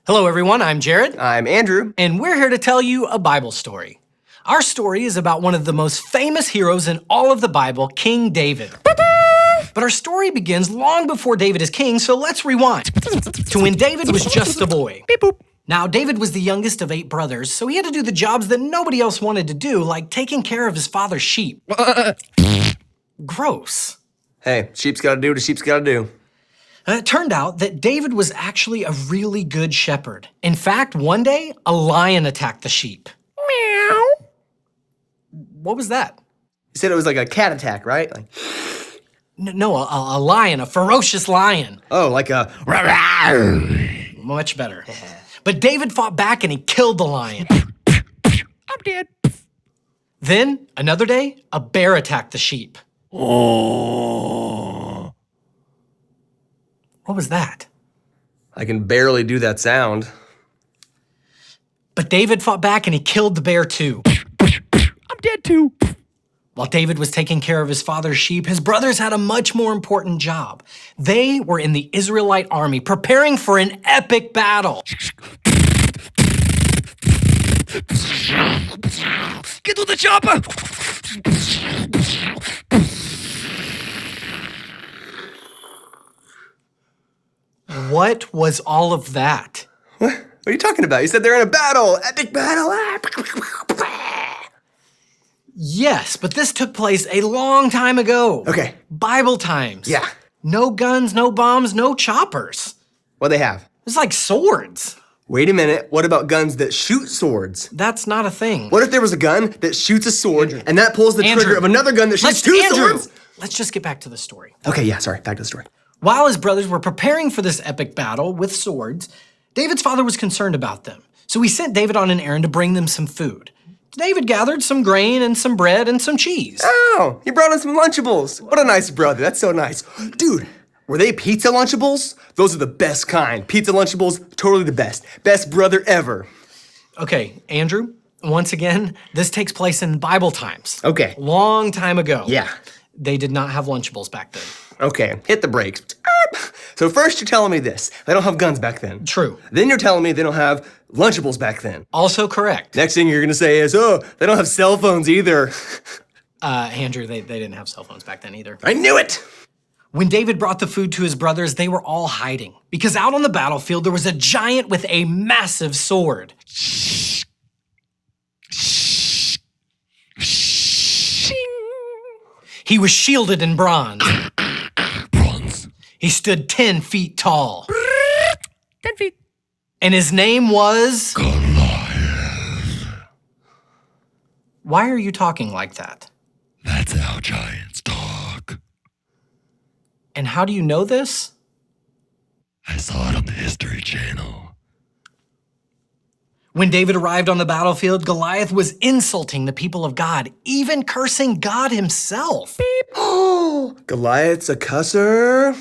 Hello everyone, I'm Jared. I'm Andrew. And we're here to tell you a Bible story. Our story is about one of the most famous heroes in all of the Bible, King David. But our story begins long before David is king, so let's rewind to when David was just a boy. Beep boop. Now, David was the youngest of 8 brothers, so he had to do the jobs that nobody else wanted to do, like taking care of his father's sheep. Gross. Hey, sheep's gotta do what a sheep's gotta do. It turned out that David was actually a really good shepherd. In fact, one day, a lion attacked the sheep. Meow. What was that? You said it was like a cat attack, right? Like, No, a lion, a ferocious lion. oh, like a... Much better. But David fought back and he killed the lion. I'm dead. Then, another day, a bear attacked the sheep. Oh. What was that? I can barely do that sound. But David fought back and he killed the bear too. I'm dead too. While David was taking care of his father's sheep, his brothers had a much more important job. They were in the Israelite army, preparing for an epic battle. Get to the chopper! What was all of that? What are you talking about? You said they're in a battle! Epic battle! Yes, but this took place a long time ago. Okay. Bible times. Yeah. No guns, no bombs, no choppers. What'd they have? It's like swords. Wait a minute, what about guns that shoot swords? That's not a thing. What if there was a gun that shoots a sword and that pulls the Andrew, trigger of another gun that shoots two swords? Let's just get back to the story. Okay, yeah, sorry, back to the story. While his brothers were preparing for this epic battle with swords, David's father was concerned about them. So he sent David on an errand to bring them some food. David gathered some grain and some bread and some cheese. Oh, you brought in some Lunchables. What a nice brother, that's so nice. Dude, were they pizza Lunchables? Those are the best kind. Pizza Lunchables, totally the best. Best brother ever. Okay, Andrew, once again, this takes place in Bible times. Okay. Long time ago. Yeah. They did not have Lunchables back then. Okay, hit the brakes. So first you're telling me this, they don't have guns back then. True. Then you're telling me they don't have Lunchables back then. Also correct. Next thing you're gonna say is, oh, they don't have cell phones either. Andrew, they didn't have cell phones back then either. I knew it! When David brought the food to his brothers, they were all hiding because out on the battlefield there was a giant with a massive sword. He was shielded in bronze. Bronze. He stood 10 feet tall. 10 feet. And his name was... Goliath. Why are you talking like that? That's how giants talk. And how do you know this? I saw it on the History Channel. When David arrived on the battlefield, Goliath was insulting the people of God, even cursing God himself. Beep. Oh, Goliath's a cusser.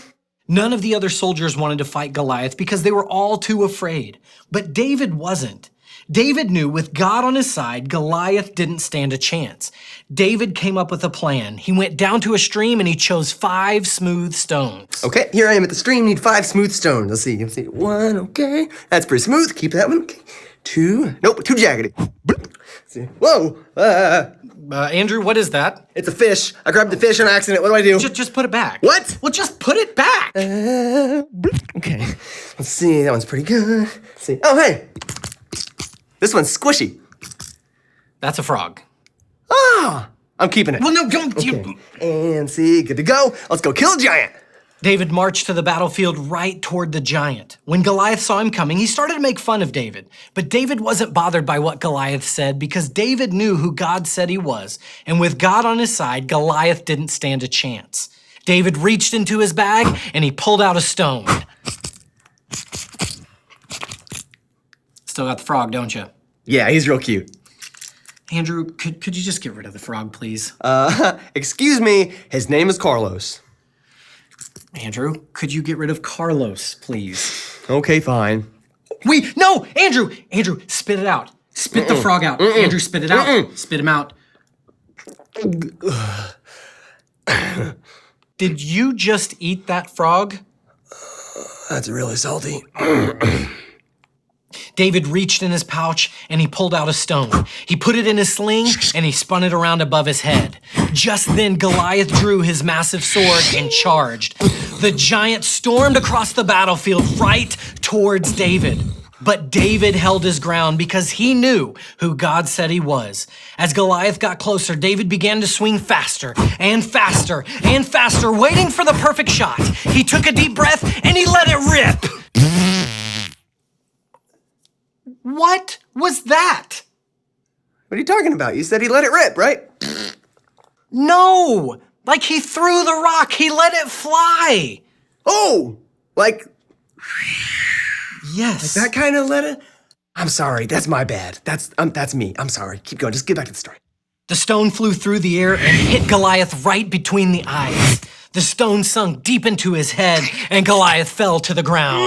None of the other soldiers wanted to fight Goliath because they were all too afraid. But David wasn't. David knew with God on his side, Goliath didn't stand a chance. David came up with a plan. He went down to a stream and he chose 5 smooth stones. Okay, here I am at the stream, need 5 smooth stones. Let's see, 1, okay. That's pretty smooth, keep that one, okay. 2, nope, too jaggedy. Let's see. Whoa, Andrew, what is that? it's a fish. I grabbed the fish on accident, what do I do? Just put it back. What? Well, just put it back. Okay, let's see, that one's pretty good. Let's see, oh hey, this one's squishy. That's a frog. Ah, I'm keeping it. Well, no, don't Okay. you... And see, good to go. Let's go kill a giant. David marched to the battlefield right toward the giant. When Goliath saw him coming, he started to make fun of David. But David wasn't bothered by what Goliath said because David knew who God said he was. And with God on his side, Goliath didn't stand a chance. David reached into his bag and he pulled out a stone. Still got the frog, don't you? Yeah, he's real cute. Andrew, could you just get rid of the frog, please? Excuse me, his name is Carlos. Andrew, could you get rid of Carlos, please? Okay, fine. No, Andrew, spit it out. Spit the frog out. Andrew, spit it out. Spit him out. Did you just eat that frog? That's really salty. David reached in his pouch and he pulled out a stone. He put it in his sling and he spun it around above his head. Just then, Goliath drew his massive sword and charged. The giant stormed across the battlefield right towards David. But David held his ground because he knew who God said he was. As Goliath got closer, David began to swing faster and faster and faster, waiting for the perfect shot. He took a deep breath and he let it rip. What was that? What are you talking about? You said he let it rip, right? No, like he threw the rock, he let it fly. Oh, like Yes. that kind of let it? I'm sorry, that's my bad. That's me. I'm sorry. Keep going. Just get back to the story. The stone flew through the air and hit Goliath right between the eyes. The stone sunk deep into his head and Goliath fell to the ground.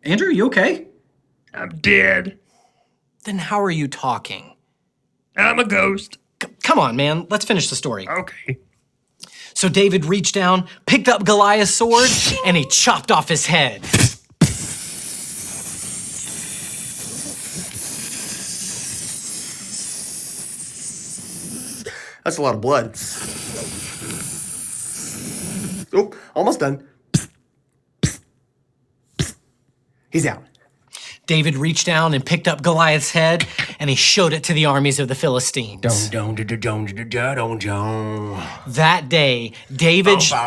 Andrew, you okay? I'm dead. Then how are you talking? I'm a ghost. Come on, man. Let's finish the story. Okay. So David reached down, picked up Goliath's sword, and he chopped off his head. That's a lot of blood. Oh, almost done. He's out. David reached down and picked up Goliath's head, and he showed it to the armies of the Philistines. That day, David showed...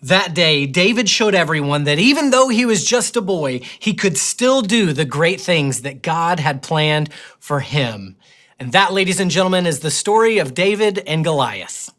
That day, David showed everyone that even though he was just a boy, he could still do the great things that God had planned for him. And that, ladies and gentlemen, is the story of David and Goliath.